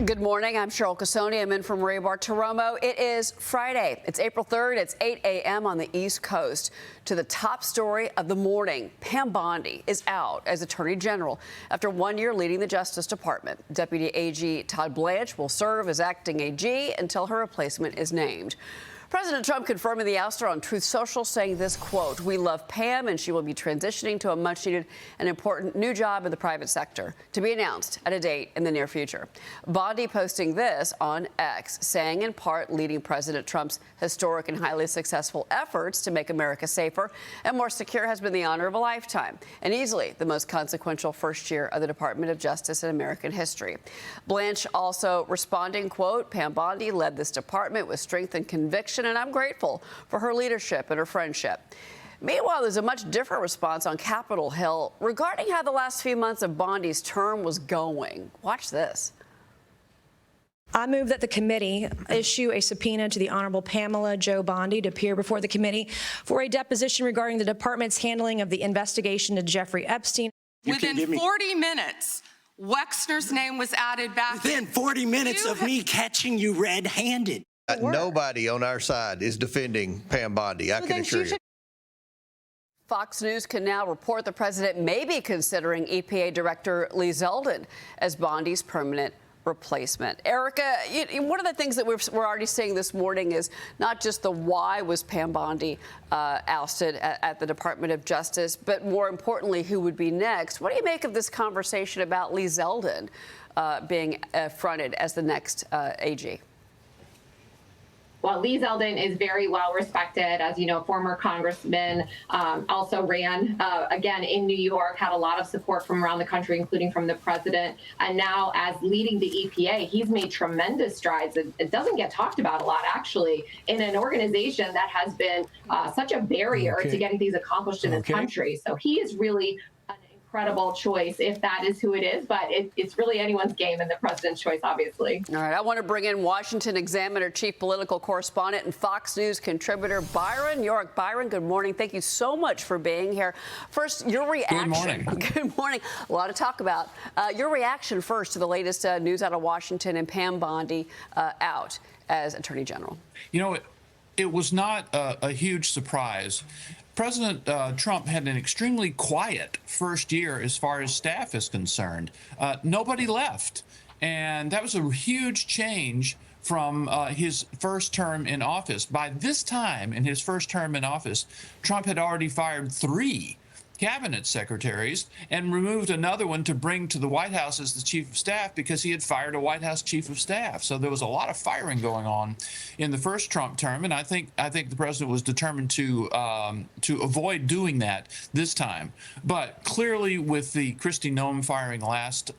Good morning. I'm Cheryl Casoni. I'm in for Maria Bartiromo. It is Friday. It's April 3rd. It's 8 a.m. on the East Coast. To the top story of the morning, Pam Bondi is out as Attorney General after 1 year leading the Justice Department. Deputy AG Todd Blanche will serve as acting AG until her replacement is named. President Trump confirming the ouster on Truth Social, saying this, quote, "We love Pam and she will be transitioning to a much needed and important new job in the private sector, to be announced at a date in the near future." Bondi posting this on X, saying in part leading President Trump's historic and highly successful efforts to make America safer and more secure has been the honor of a lifetime and easily the most consequential first year of the Department of Justice in American history. Blanche also responding, quote, "Pam Bondi led this department with strength and conviction, and I'm grateful for her leadership and her friendship." Meanwhile, there's a much different response on Capitol Hill regarding how the last few months of Bondi's term was going. Watch this. I move that the committee issue a subpoena to the Honorable Pamela Jo Bondi to appear before the committee for a deposition regarding the department's handling of the investigation into Jeffrey Epstein. Within 40 minutes, Wexner's name was added back. Within 40 minutes of me catching you red-handed. Nobody on our side is defending Pam Bondi, I can assure you. Fox News can now report the president may be considering EPA Director Lee Zeldon as Bondi's permanent replacement. Erica, one of the things that we're already seeing this morning is not just the why was Pam Bondi ousted at the Department of Justice, but more importantly, who would be next. What do you make of this conversation about Lee Zeldon being fronted as the next AG? Well, Lee Zeldon is very well respected, as you know, former congressman, also ran, again, in New York, had a lot of support from around the country, including from the president. And now as leading the EPA, he's made tremendous strides. It doesn't get talked about a lot, actually, in an organization that has been such a barrier to getting things accomplished in this country. So he is really incredible choice if that is who it is, but it's really anyone's game and the president's choice, obviously. All right, I want to bring in Washington Examiner chief political correspondent and Fox News contributor Byron York. Byron, good morning. Thank you so much for being here. First, your reaction. Good morning. Good morning. A lot to talk about. Your reaction first to the latest news out of Washington and Pam Bondi out as Attorney General. You know, it was not a huge surprise. President Trump had an extremely quiet first year as far as staff is concerned. Nobody left. And that was a huge change from his first term in office. By this time in his first term in office, Trump had already fired 3 cabinet secretaries and removed another one to bring to the White House as the chief of staff because he had fired a White House chief of staff. So there was a lot of firing going on in the first Trump term, and I think the president was determined to avoid doing that this time. But clearly, with the Kristi Noem firing last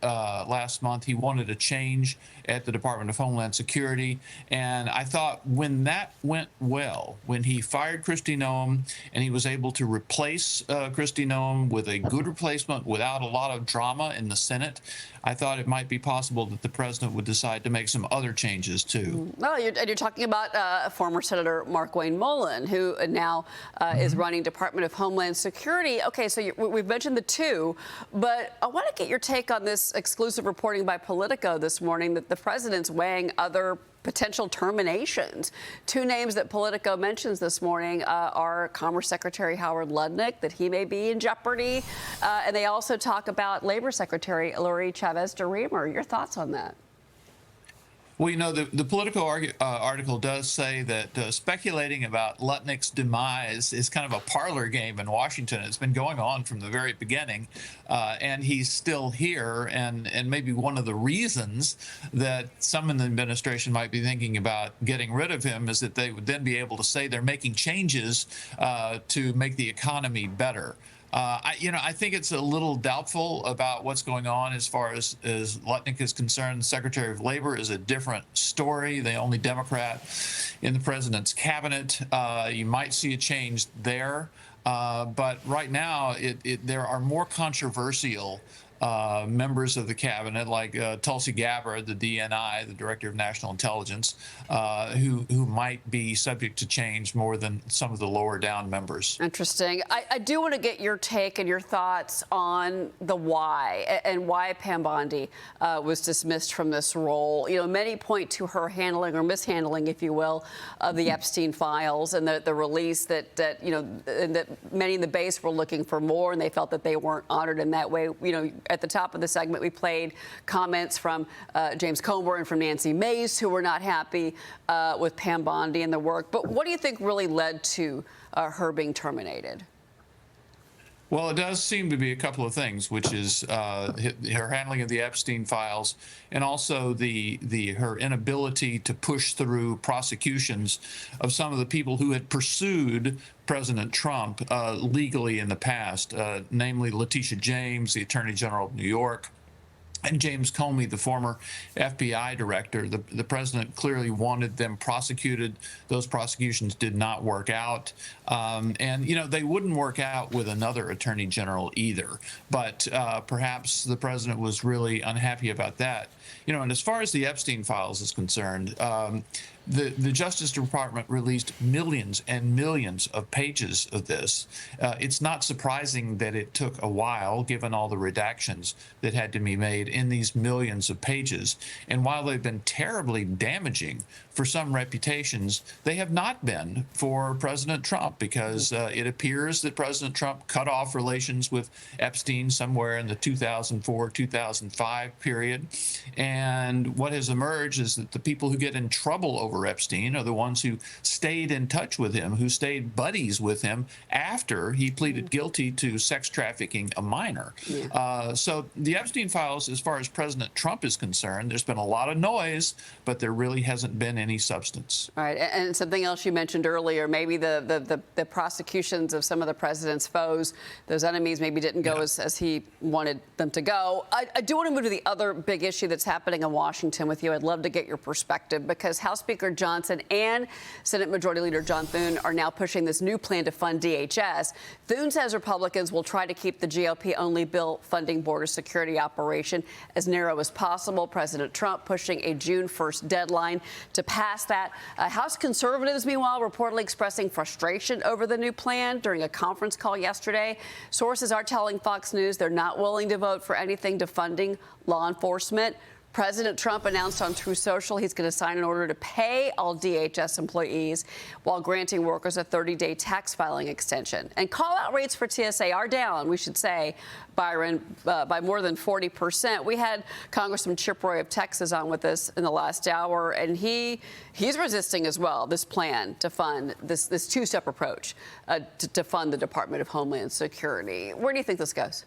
month, he wanted a change at the Department of Homeland Security, and I thought when that went well, when he fired Kristi Noem and he was able to replace Kristi Noem with a good replacement without a lot of drama in the Senate, I thought it might be possible that the president would decide to make some other changes too. Well, you're talking about former Senator Markwayne Mullin, who now is running Department of Homeland Security. Okay, so we've mentioned the 2, but I want to get your take on this exclusive reporting by Politico this morning that the president's weighing other potential terminations. 2 names that Politico mentions this morning are Commerce Secretary Howard Lnik, that he may be in jeopardy, and they also talk about Labor Secretary Lori Chavez-DeRemer. Your thoughts on that? Well, you know, the Politico article does say that speculating about Lutnick's demise is kind of a parlor game in Washington. It's been going on from the very beginning, and he's still here. And maybe one of the reasons that some in the administration might be thinking about getting rid of him is that they would then be able to say they're making changes to make the economy better. I think it's a little doubtful about what's going on as far as Lutnik is concerned. The Secretary of Labor is a different story. The only Democrat in the president's cabinet. You might see a change there. But right now, there are more controversial members of the cabinet, like Tulsi Gabbard, the DNI, the Director of National Intelligence, who might be subject to change more than some of the lower down members. Interesting. I do want to get your take and your thoughts on the why and why Pam Bondi was dismissed from this role. You know, many point to her handling or mishandling, if you will, of the Epstein files and the release that you know, and that many in the base were looking for more, and they felt that they weren't honored in that way. You know, at the top of the segment, we played comments from James Comer and from Nancy Mace, who were not happy with Pam Bondi and the work. But what do you think really led to her being terminated? Well, it does seem to be a couple of things, which is her handling of the Epstein files, and also her inability to push through prosecutions of some of the people who had pursued President Trump legally in the past, namely Letitia James, the Attorney General of New York, and James Comey, the former FBI director. The president clearly wanted them prosecuted. Those prosecutions did not work out. And, you know, they wouldn't work out with another attorney general either. But perhaps the president was really unhappy about that. You know, and as far as the Epstein files is concerned, the Justice Department released millions and millions of pages of this. It's not surprising that it took a while, given all the redactions that had to be made in these millions of pages. And while they've been terribly damaging for some reputations, they have not been for President Trump, because it appears that President Trump cut off relations with Epstein somewhere in the 2004-2005 period. And what has emerged is that the people who get in trouble over Epstein are the ones who stayed in touch with him, who stayed buddies with him after he pleaded guilty to sex trafficking a minor. So the Epstein files, as far as President Trump is concerned, there's been a lot of noise, but there really hasn't been any substance. All right, and something else you mentioned earlier, maybe the prosecutions of some of the president's foes, those enemies, maybe didn't go as he wanted them to go. I do want to move to the other big issue that's happening in Washington with you. I'd love to get your perspective, because House Speaker Johnson and Senate Majority Leader John Thune are now pushing this new plan to fund DHS. Thune says Republicans will try to keep the GOP-only bill funding border security operation as narrow as possible. President Trump pushing a June 1st deadline to pass that. House conservatives, meanwhile, reportedly expressing frustration over the new plan during a conference call yesterday. Sources are telling Fox News they're not willing to vote for anything defunding law enforcement. President Trump announced on Truth Social he's going to sign an order to pay all DHS employees while granting workers a 30-day tax filing extension. And call-out rates for TSA are down, we should say, Byron, by more than 40%. We had Congressman Chip Roy of Texas on with us in the last hour, and he's resisting as well this plan to fund this two-step approach to fund the Department of Homeland Security. Where do you think this goes?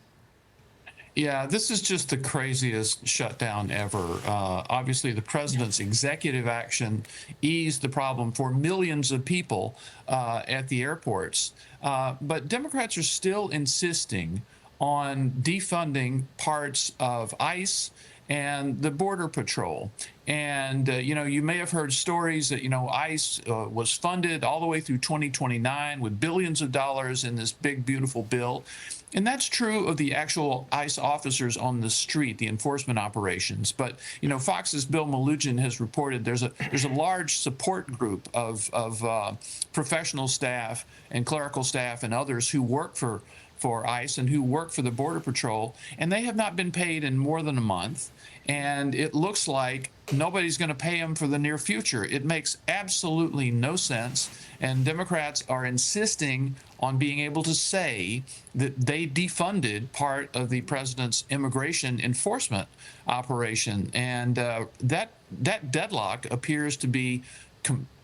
Yeah, this is just the craziest shutdown ever. Obviously, the president's executive action eased the problem for millions of people at the airports. But Democrats are still insisting on defunding parts of ICE and the Border Patrol. And, you know, you may have heard stories that, you know, ICE was funded all the way through 2029 with billions of dollars in this big, beautiful bill. And that's true of the actual ICE officers on the street, the enforcement operations. But, you know, Fox's Bill Malugin has reported there's a large support group of professional staff and clerical staff and others who work for ICE and who work for the Border Patrol, and they have not been paid in more than a month. And it looks like nobody's going to pay them for the near future. It makes absolutely no sense. And Democrats are insisting on being able to say that they defunded part of the president's immigration enforcement operation. And that deadlock appears to be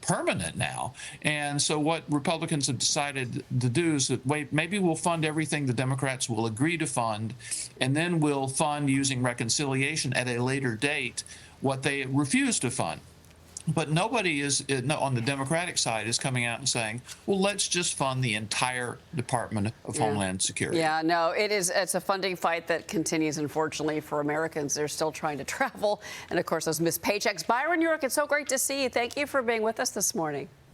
permanent now. And so what Republicans have decided to do is that, wait, maybe we'll fund everything the Democrats will agree to fund, and then we'll fund using reconciliation at a later date what they refuse to fund. But nobody is on the Democratic side is coming out and saying, well, let's just fund the entire Department of Homeland Security. Yeah, no, it's a funding fight that continues, unfortunately, for Americans. They're still trying to travel. And, of course, those missed paychecks. Byron York, it's so great to see you. Thank you for being with us this morning.